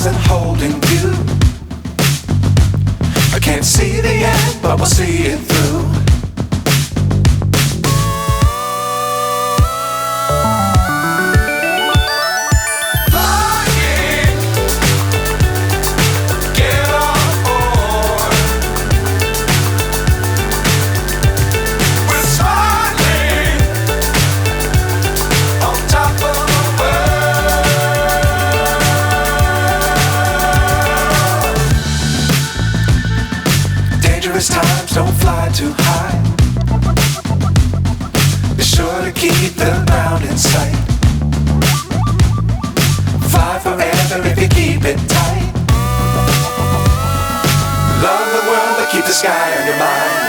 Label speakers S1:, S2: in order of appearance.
S1: stars and holding you. I can't see the end, but we'll see it through. Times don't fly too high. Be sure to keep the ground in sight. Fly forever if you keep it tight. Love the world but keep the sky on your mind.